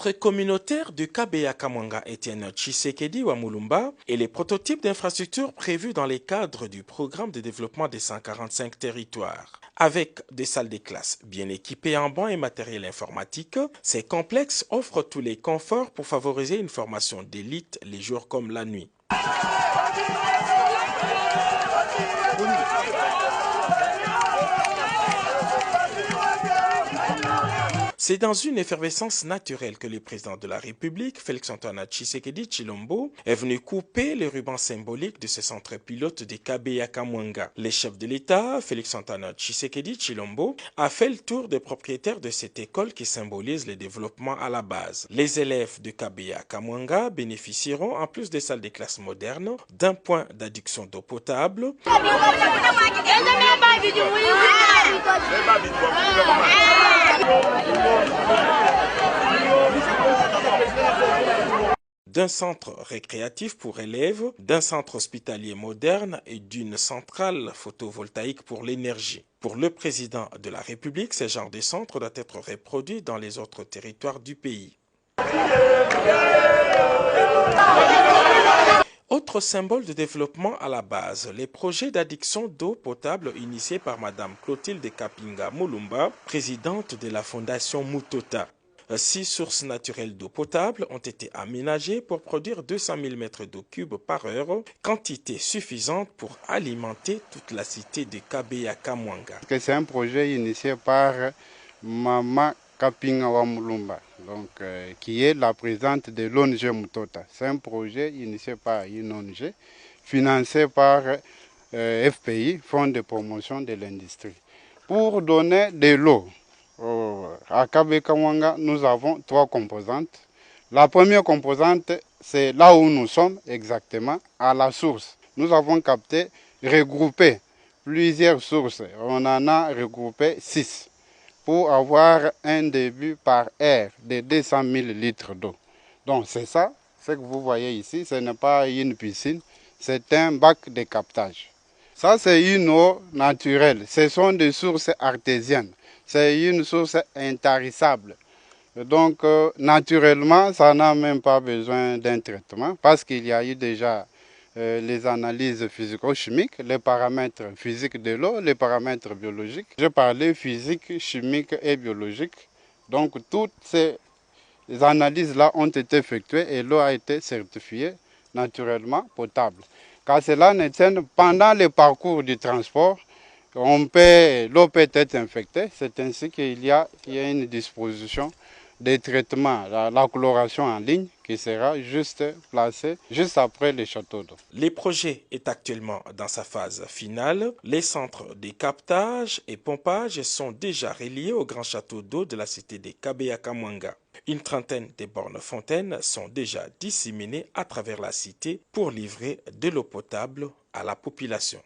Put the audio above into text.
centre communautaire du KBA Kamwanga Etienne Tshisekedi Wamulumba est les prototypes d'infrastructures prévus dans les cadres du programme de développement des 145 territoires. Avec des salles de classe bien équipées en bancs et matériel informatique, ces complexes offrent tous les conforts pour favoriser une formation d'élite les jours comme la nuit. C'est dans une effervescence naturelle que le président de la République, Félix-Antoine Tshisekedi Tshilombo, est venu couper les rubans symboliques de ce centre pilote de KBA Kamwanga. Le chef de l'État, Félix-Antoine Tshisekedi Tshilombo, a fait le tour des propriétaires de cette école qui symbolise le développement à la base. Les élèves de KBA Kamwanga bénéficieront, en plus des salles de classe modernes, d'un point d'adduction d'eau potable, d'un centre récréatif pour élèves, d'un centre hospitalier moderne et d'une centrale photovoltaïque pour l'énergie. Pour le président de la République, ce genre de centre doit être reproduit dans les autres territoires du pays. Autre symbole de développement à la base, les projets d'adduction d'eau potable initiés par Mme Clotilde Kapinga Mulumba, présidente de la Fondation Mutota. 6 sources naturelles d'eau potable ont été aménagées pour produire 200 000 mètres d'eau cube par heure, quantité suffisante pour alimenter toute la cité de KBA Kamwanga. C'est un projet initié par Mama Kapinga Mulumba, qui est la présidente de l'ONG Mutota. C'est un projet initié par une ONG, financé par FPI, Fonds de promotion de l'industrie, pour donner de l'eau. À KBA Kamwanga, nous avons 3 composantes. La première composante, c'est là où nous sommes exactement, à la source. Nous avons capté, regroupé plusieurs sources. On en a regroupé 6 pour avoir un début par air de 200 000 litres d'eau. Donc c'est ça, ce que vous voyez ici, ce n'est pas une piscine, c'est un bac de captage. Ça, c'est une eau naturelle, ce sont des sources artésiennes. C'est une source intarissable. Donc, naturellement, ça n'a même pas besoin d'un traitement parce qu'il y a eu déjà les analyses physico-chimiques, les paramètres physiques de l'eau, les paramètres biologiques. Je parlais physique, chimique et biologique. Donc, toutes ces analyses-là ont été effectuées et l'eau a été certifiée naturellement potable. Car cela ne tient pendant le parcours du transport, l'eau peut être infectée, c'est ainsi qu'il y a une disposition de traitement, la chloration en ligne qui sera juste placée juste après le château d'eau. Le projet est actuellement dans sa phase finale. Les centres de captage et pompage sont déjà reliés au grand château d'eau de la cité de KBA Kamwanga. Une trentaine de bornes fontaines sont déjà disséminées à travers la cité pour livrer de l'eau potable à la population.